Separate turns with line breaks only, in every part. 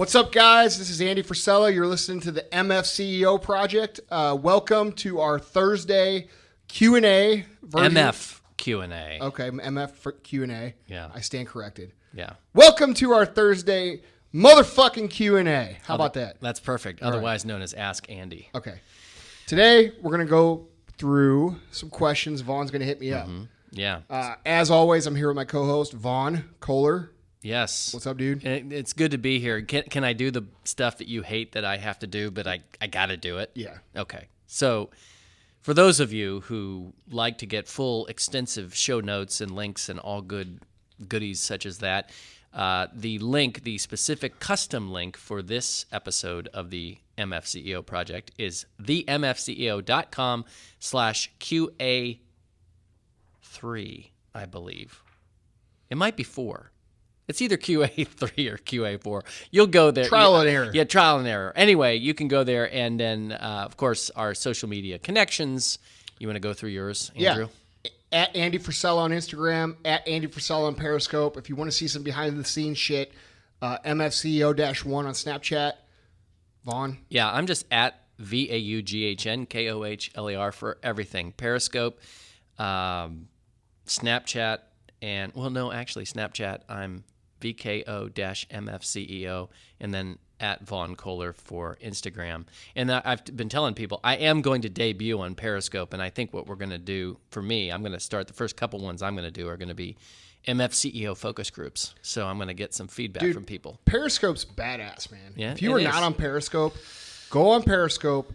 What's up, guys? This is Andy Frisella. You're listening to the MFCEO project. Welcome to our Thursday Q&A version.
MF Q&A.
Okay, MF for Q&A.
Yeah.
I stand corrected.
Yeah.
Welcome to our Thursday motherfucking Q&A. How about that?
That's perfect. Otherwise known as Ask Andy.
Okay. Today, we're going to go through some questions. Vaughn's going to hit me up.
Yeah.
As always, I'm here with my co-host, Vaughn Kohler.
Yes.
What's up, dude?
It's good to be here. Can I do the stuff that you hate that I have to do, but I got to do it?
Yeah.
Okay. So for those of you who like to get full, extensive show notes and links and all goodies such as that, the specific custom link for this episode of the MFCEO project is themfceo.com/QA3, I believe. It might be 4. It's either QA3 or QA4. You'll go there.
Trial and error.
Yeah, trial and error. Anyway, you can go there, and then, of course, our social media connections. You want to go through yours, Andrew?
Yeah. At Andy Frisella on Instagram, at Andy Frisella on Periscope. If you want to see some behind-the-scenes shit, MFCEO-1 on Snapchat. Vaughn?
Yeah, I'm just at VAUGHNKOHLER for everything. Periscope, Snapchat, and, well, no, actually, Snapchat, I'm VKO-MFCEO, and then at Vaughn Kohler for Instagram. And I've been telling people I am going to debut on Periscope, and I think what we're going to do, for me, I'm going to start, the first couple ones I'm going to do are going to be MFCEO focus groups. So I'm going to get some feedback from people.
Periscope's badass, man.
Yeah,
if you are not on Periscope, go on Periscope.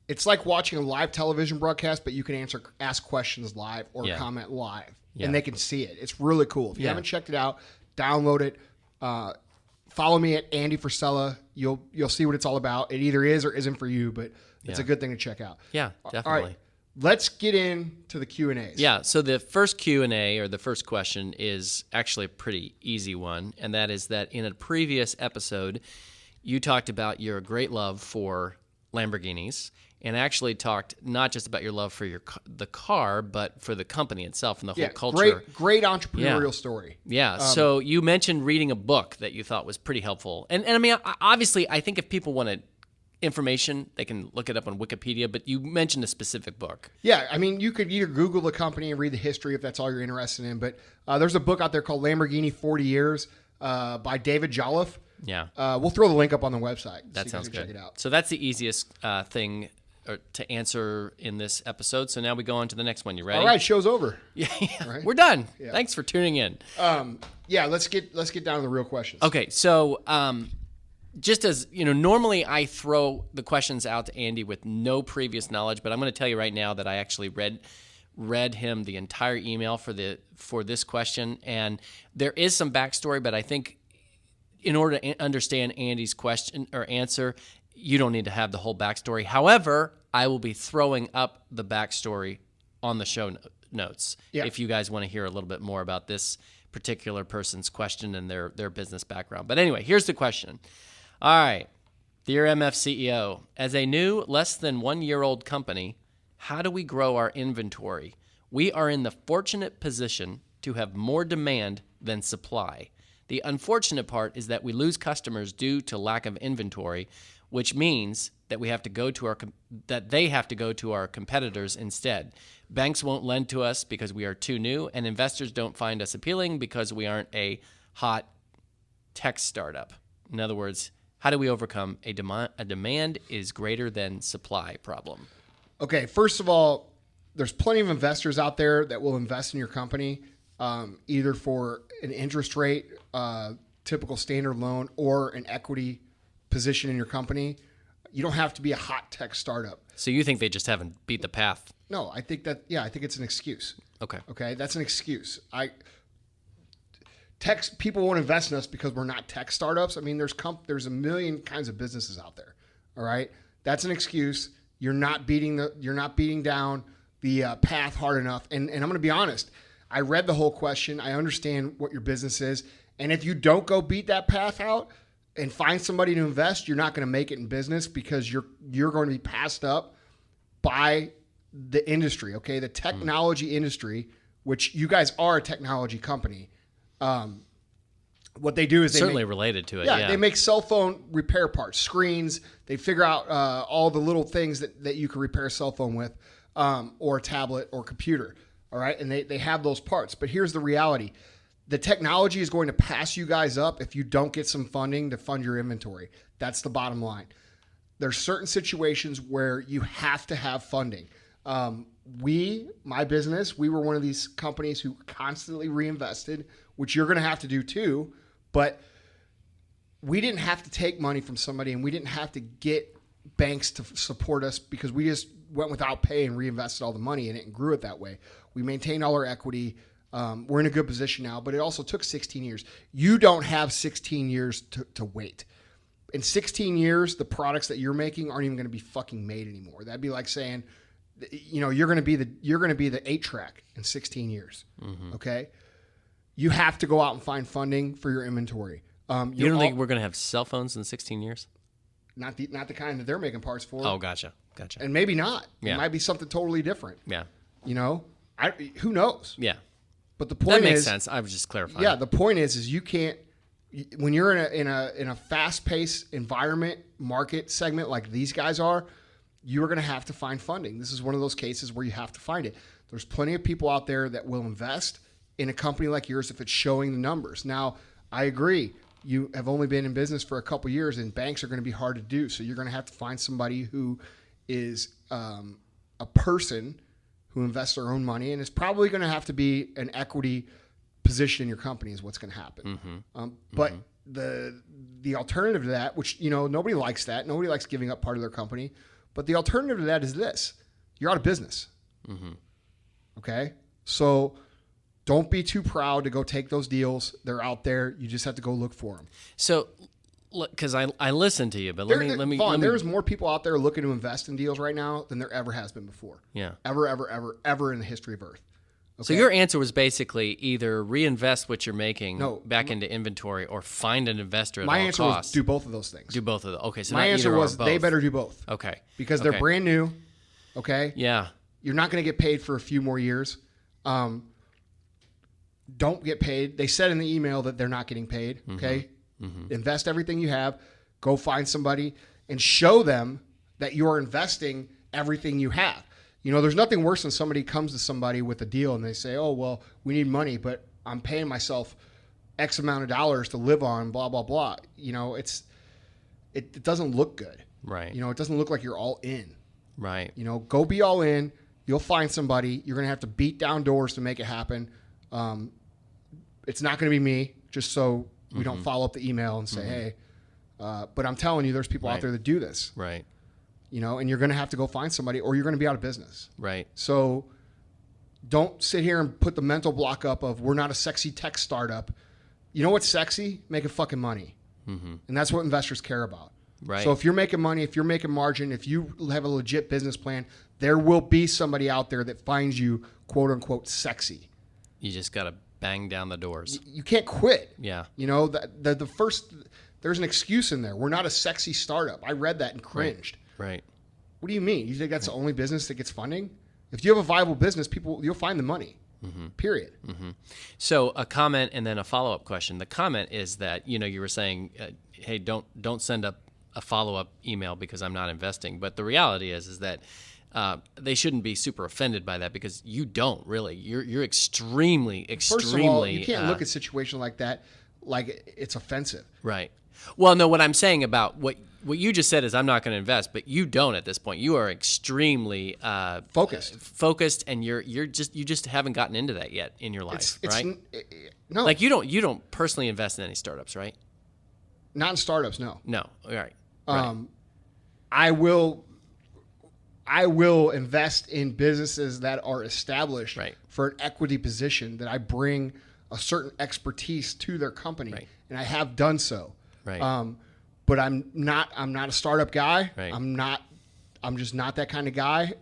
It's like watching a live television broadcast, but you can ask questions live or comment live, and they can see it. It's really cool. If you haven't checked it out, download it. Follow me at Andy Frisella. You'll see what it's all about. It either is or isn't for you, but it's a good thing to check out.
Yeah, definitely.
All right, let's get into the Q&As.
Yeah, so the first Q&A, or the first question, is actually a pretty easy one, and that is that in a previous episode, you talked about your great love for Lamborghinis, and actually talked not just about your love for the car, but for the company itself and the whole culture.
Great entrepreneurial story.
Yeah. So you mentioned reading a book that you thought was pretty helpful, and I mean, obviously, I think if people wanted information, they can look it up on Wikipedia. But you mentioned a specific book.
Yeah, I mean, you could either Google the company and read the history if that's all you're interested in. But there's a book out there called Lamborghini 40 Years by David Jolliffe.
Yeah.
We'll throw the link up on the website.
That sounds good.
Check it out.
So that's the easiest thing to answer in this episode. So now we go on to the next one. You ready?
All right, show's over.
Yeah,
right?
We're done.
Yeah.
Thanks for tuning in.
Let's get down to the real questions.
Okay, so just as you know, normally I throw the questions out to Andy with no previous knowledge, but I'm going to tell you right now that I actually read him the entire email for this question, and there is some backstory, but I think in order to understand Andy's question or answer, you don't need to have the whole backstory. However, I will be throwing up the backstory on the show notes if you guys want to hear a little bit more about this particular person's question and their business background. But anyway, here's the question. All right, dear MFCEO, as a new, less than 1-year-old company, how do we grow our inventory? We are in the fortunate position to have more demand than supply. The unfortunate part is that we lose customers due to lack of inventory, which means that they have to go to our competitors instead. Banks won't lend to us because we are too new, and investors don't find us appealing because we aren't a hot tech startup. In other words, how do we overcome a demand is greater than supply problem?
Okay, first of all, there's plenty of investors out there that will invest in your company, either for an interest rate, typical standard loan, or an equity position in your company. You don't have to be a hot tech startup.
So you think they just haven't beat the path?
No, I think it's an excuse. Okay, that's an excuse. People won't invest in us because we're not tech startups. I mean, there's a million kinds of businesses out there. All right, that's an excuse. You're not beating down the path hard enough. And I'm going to be honest. I read the whole question. I understand what your business is, and if you don't go beat that path out and find somebody to invest, you're not going to make it in business because you're going to be passed up by the industry, okay? The technology industry, which you guys are a technology company. what they do is
certainly related to it. Yeah,
they make cell phone repair parts, screens. They figure out all the little things that you can repair a cell phone with, or a tablet or computer. All right, and they have those parts. But here's the reality: the technology is going to pass you guys up if you don't get some funding to fund your inventory. That's the bottom line. There's certain situations where you have to have funding. My business, we were one of these companies who constantly reinvested, which you're going to have to do too. But we didn't have to take money from somebody, and we didn't have to get banks to support us because we just went without pay and reinvested all the money in it and grew it that way. We maintained all our equity. We're in a good position now, but it also took 16 years. You don't have 16 years to wait. In 16 years, the products that you're making aren't even going to be fucking made anymore. That'd be like saying, you're going to be the 8-track in 16 years. Mm-hmm. Okay. You have to go out and find funding for your inventory.
You don't think we're going to have cell phones in 16 years?
Not the kind that they're making parts for.
Oh, gotcha.
And maybe not.
Yeah.
It might be something totally different.
Yeah.
Who knows?
Yeah.
But the point
that makes sense. I was just clarifying.
Yeah. The point is you can't, when you're in a fast-paced environment market segment like these guys are, you're going to have to find funding. This is one of those cases where you have to find it. There's plenty of people out there that will invest in a company like yours if it's showing the numbers. Now, I agree. You have only been in business for a couple of years, and banks are going to be hard to do. So you're going to have to find somebody who is a person who invests their own money, and it's probably going to have to be an equity position in your company is what's going to happen.
Mm-hmm.
But the alternative to that, which nobody likes that. Nobody likes giving up part of their company. But the alternative to that is this: you're out of business.
Mm-hmm. Okay,
so don't be too proud to go take those deals. They're out there. You just have to go look for them.
So, because I listen to you, but let me.
There's more people out there looking to invest in deals right now than there ever has been before.
Yeah.
Ever in the history of Earth. Okay?
So your answer was basically either reinvest what you're making back into inventory or find an investor at all costs.
My answer was do both of those things.
Do both of them. Okay, so
my answer was they better do both.
Okay.
Because they're brand new. Okay.
Yeah.
You're not going to get paid for a few more years. Don't get paid. They said in the email that they're not getting paid. Okay. Mm-hmm. Invest everything you have. Go find somebody and show them that you're investing everything you have. There's nothing worse than somebody comes to somebody with a deal and they say, oh, well, we need money, but I'm paying myself X amount of dollars to live on, blah, blah, blah. It doesn't look good.
Right.
It doesn't look like you're all in.
Right.
Go be all in. You'll find somebody. You're going to have to beat down doors to make it happen. It's not going to be me, just so we don't follow up the email and say, hey, but I'm telling you, there's people out there that do this.
Right.
And you're going to have to go find somebody or you're going to be out of business.
Right.
So don't sit here and put the mental block up of we're not a sexy tech startup. You know what's sexy? Making fucking money. Mm-hmm. And that's what investors care about.
Right.
So if you're making money, if you're making margin, if you have a legit business plan, there will be somebody out there that finds you quote unquote sexy.
You just got to bang down the doors.
You can't quit.
Yeah.
The first, there's an excuse in there. We're not a sexy startup. I read that and cringed.
Right.
What do you mean? You think that's the only business that gets funding? If you have a viable business, you'll find the money. Mm-hmm. Period.
Mm-hmm. So a comment and then a follow-up question. The comment is that you were saying, hey, don't send up a follow-up email because I'm not investing. But the reality is that they shouldn't be super offended by that because you don't really. You're extremely.
First of all, you can't look at a situation like that like it's offensive.
Right. Well, no. What I'm saying about what you just said is I'm not going to invest, but you don't at this point. You are extremely focused, and you just haven't gotten into that yet in your life, right?
No,
like you don't personally invest in any startups, right?
Not in startups, no.
No, all right.
I will invest in businesses that are established for an equity position that I bring a certain expertise to their company, and I have done so.
Right.
But I'm not a startup guy.
Right.
I'm just not that kind of guy.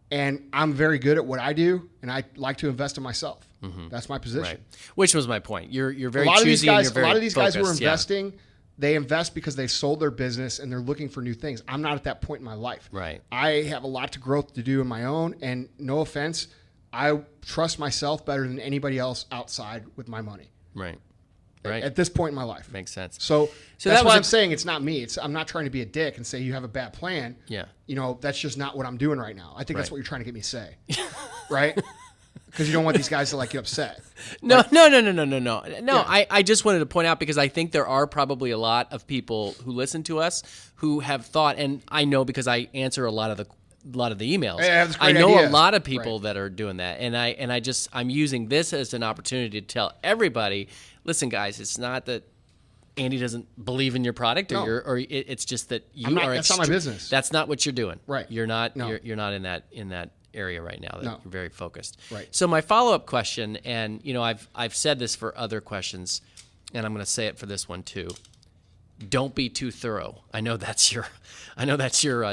And I'm very good at what I do, and I like to invest in myself. Mm-hmm. That's my position.
Right. Which was my point. You're very choosy and you're very
a lot of these
focused,
guys who are investing, they invest because they sold their business and they're looking for new things. I'm not at that point in my life.
Right.
I have a lot of growth to do in my own, and no offense, I trust myself better than anybody else outside with my money.
Right. Right.
At this point in my life.
Makes sense.
So
So
that's
that
why
was
I'm saying it's not me. I'm not trying to be a dick and say you have a bad plan.
Yeah.
That's just not what I'm doing right now. I think that's
Right.
what you're trying to get me to say. Right? Because you don't want these guys to get upset.
No.
Yeah.
I just wanted to point out because I think there are probably a lot of people who listen to us who have thought, and I know because I answer a lot of the emails.
Yeah, that's a
I
great
know
idea.
a lot of people
Right.
that are doing that, and I'm using this as an opportunity to tell everybody, listen, guys, it's not that Andy doesn't believe in your product
No.
it's just that you
I'm not-
are.
that's not my business.
That's not what you're doing.
Right.
You're not.
No.
You're not in that area right now.
No.
You're very focused.
Right.
So my follow-up question, and I've said this for other questions, and I'm going to say it for this one too. Don't be too thorough. I know that's your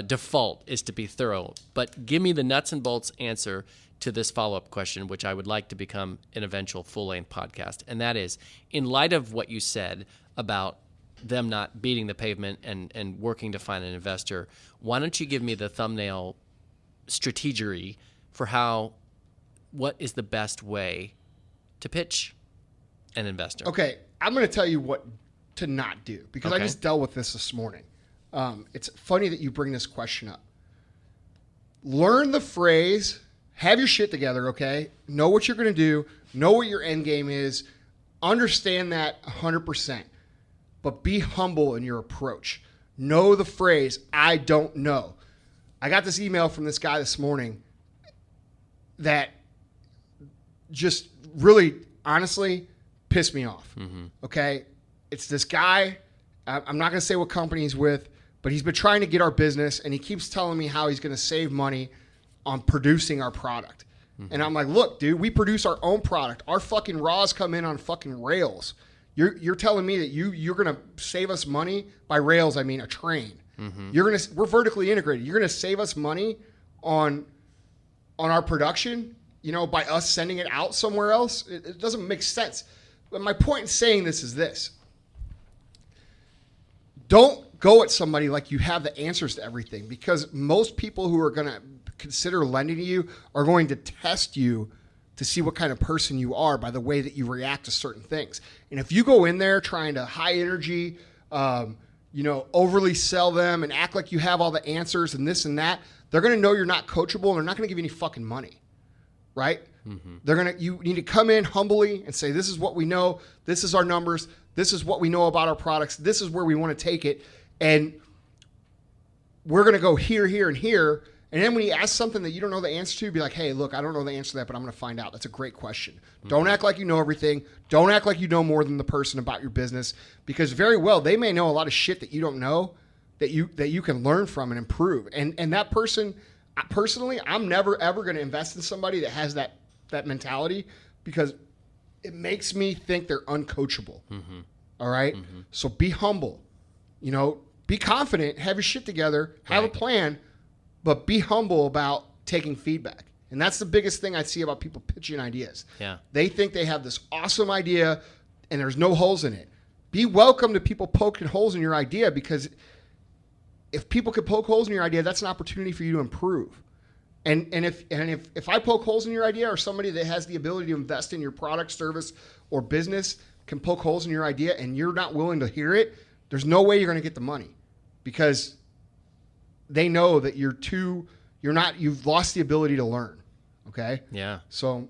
default is to be thorough, but give me the nuts and bolts answer to this follow-up question, which I would like to become an eventual full-length podcast. And that is, in light of what you said about them not beating the pavement and working to find an investor, why don't you give me the thumbnail strategy for what is the best way to pitch an investor?
Okay, I'm going to tell you what to not do because I
Okay.
just dealt with this morning. It's funny that you bring this question up. Learn the phrase, have your shit together, okay? Know what you're going to do, know what your end game is, understand that 100%, but be humble in your approach. Know the phrase, I don't know. I got this email from this guy this morning that just really, honestly, pissed me off. Okay? It's this guy. I'm not going to say what company he's with, but he's been trying to get our business, and he keeps telling me how he's going to save money on producing our product. And I'm like, look, dude, we produce our own product. Our fucking raws come in on fucking rails. You're telling me that you're going to save us money? By rails, I mean a train. We're vertically integrated. You're going to save us money on our production, by us sending it out somewhere else? It doesn't make sense. But my point in saying this is this. Don't go at somebody like you have the answers to everything, because most people who are going to consider lending to you are going to test you to see what kind of person you are by the way that you react to certain things. And if you go in there trying to high energy, overly sell them and act like you have all the answers and this and that, they're going to know you're not coachable, and they're not going to give you any fucking money, right? You need to come in humbly and say, this is what we know. This is our numbers. This is what we know about our products. This is where we want to take it. And we're going to go here, here, and here. And then when you ask something that you don't know the answer to, be like, hey, look, I don't know the answer to that, but I'm going to find out. That's a great question. Don't act like you know everything. Don't act like you know more than the person about your business, because very well, they may know a lot of shit that you don't know that you can learn from and improve. And that person, personally, I'm never, ever going to invest in somebody that has that mentality, because it makes me think they're uncoachable. All right? So be humble. Be confident, have your shit together, have a plan, but be humble about taking feedback. And that's the biggest thing I see about people pitching ideas.
Yeah.
They think they have this awesome idea and there's no holes in it. Be welcome to people poking holes in your idea, because if people could poke holes in your idea, that's an opportunity for you to improve. And if I poke holes in your idea, or somebody that has the ability to invest in your product, service, or business can poke holes in your idea, and you're not willing to hear it, there's no way you're going to get the money, because they know that you've lost the ability to learn. Okay?
Yeah.
So,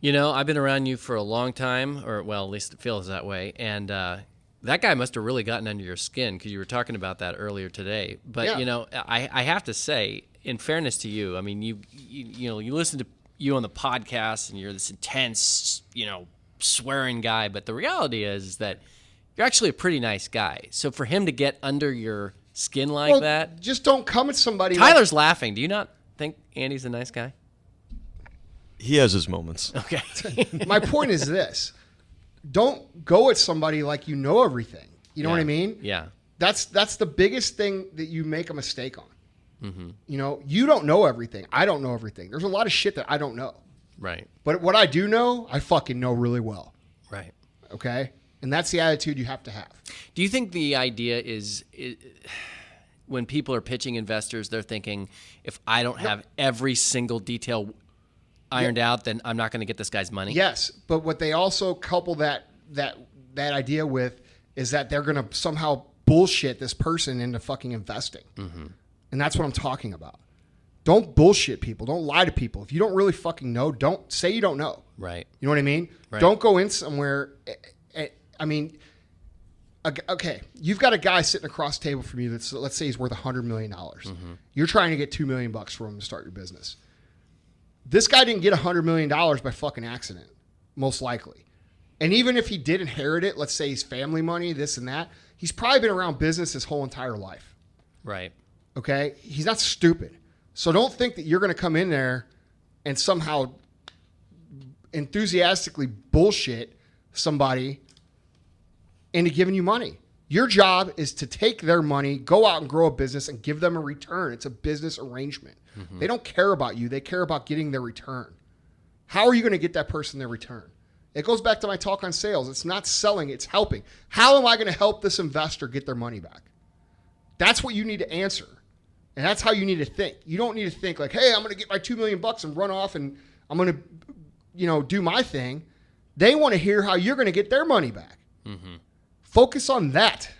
I've been around you for a long time, or well, at least it feels that way. And that guy must have really gotten under your skin, because you were talking about that earlier today. But
Yeah.
I have to say, in fairness to you, I mean, you listen to you on the podcast, and you're this intense, swearing guy. But the reality is that you're actually a pretty nice guy. So for him to get under your skin like that,
just don't come at somebody.
Tyler's laughing. Do you not think Andy's a nice guy?
He has his moments.
Okay.
My point is this. Don't go at somebody like you know everything. You know what I mean?
Yeah.
That's the biggest thing that you make a mistake on. You don't know everything. I don't know everything. There's a lot of shit that I don't know.
Right.
But what I do know, I fucking know really well.
Right.
Okay? And that's the attitude you have to have.
Do you think the idea is when people are pitching investors, they're thinking, if I don't have every single detail ironed out, then I'm not going to get this guy's money?
Yes, but what they also couple that that idea with is that they're going to somehow bullshit this person into fucking investing. And that's what I'm talking about. Don't bullshit people. Don't lie to people. If you don't really fucking know, don't say you don't know.
Right.
You know what I mean?
Right.
Don't go in somewhere. I mean, okay, you've got a guy sitting across the table from you that's, let's say he's worth $100 million. You're trying to get $2 million from him to start your business. This guy didn't get $100 million by fucking accident, most likely. And even if he did inherit it, let's say his family money, this and that, he's probably been around business his whole entire life.
Right.
Okay? He's not stupid. So don't think that you're going to come in there and somehow enthusiastically bullshit somebody into giving you money. Your job is to take their money, go out and grow a business, and give them a return. It's a business arrangement. They don't care about you. They care about getting their return. How are you going to get that person their return? It goes back to my talk on sales. It's not selling, it's helping. How am I going to help this investor get their money back? That's what you need to answer. And that's how you need to think. You don't need to think like, hey, I'm going to get my $2 million and run off and I'm going to, do my thing. They want to hear how you're going to get their money back. Focus on that.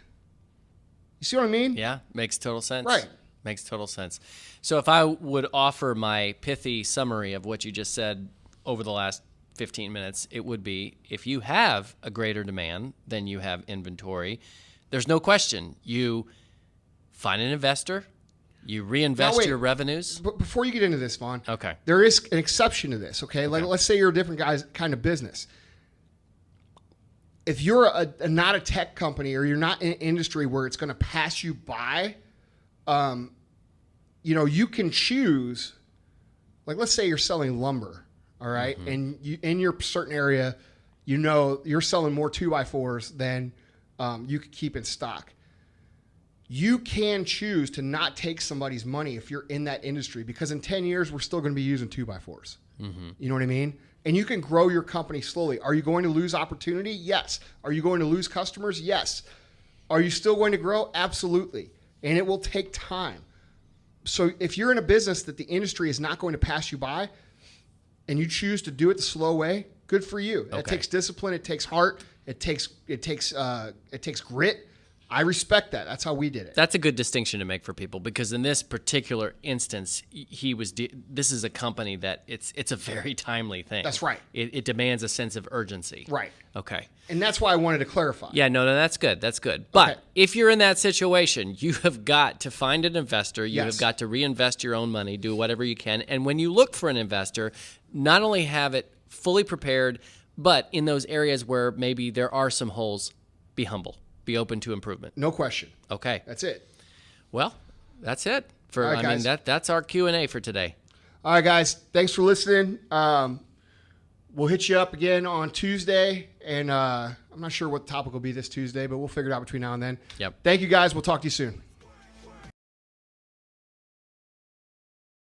You see what I mean?
Yeah, makes total sense.
Right.
Makes total sense. So if I would offer my pithy summary of what you just said over the last 15 minutes, it would be, if you have a greater demand than you have inventory, there's no question. You find an investor, you reinvest your revenues.
But before you get into this, Vaughn,
Okay.
there is an exception to this, okay? Like, let's say you're a different kind of business. If you're not a tech company or you're not in an industry where it's going to pass you by, you can choose, like let's say you're selling lumber, all right? And you, in your certain area, you're selling more 2x4s than you could keep in stock. You can choose to not take somebody's money if you're in that industry, because in 10 years, we're still going to be using 2x4s. You know what I mean? And you can grow your company slowly. Are you going to lose opportunity? Yes. Are you going to lose customers? Yes. Are you still going to grow? Absolutely. And it will take time. So if you're in a business that the industry is not going to pass you by and you choose to do it the slow way, good for you.
Okay.
It takes discipline. It takes heart. It takes grit. I respect that. That's how we did it.
That's a good distinction to make for people, because in this particular instance, this is a company that it's a very timely thing.
That's right.
It demands a sense of urgency.
Right.
Okay.
And that's why I wanted to clarify.
Yeah, no, that's good. That's good. But
Okay.
if you're in that situation, you have got to find an investor. You
Yes.
have got to reinvest your own money, do whatever you can. And when you look for an investor, not only have it fully prepared, but in those areas where maybe there are some holes, be humble. Be open to improvement.
No question.
Okay.
That's it.
Well, that's it.
All right, guys.
That's our Q&A for today.
All right, guys. Thanks for listening. We'll hit you up again on Tuesday. And I'm not sure what the topic will be this Tuesday, but we'll figure it out between now and then.
Yep.
Thank you, guys. We'll talk to you soon.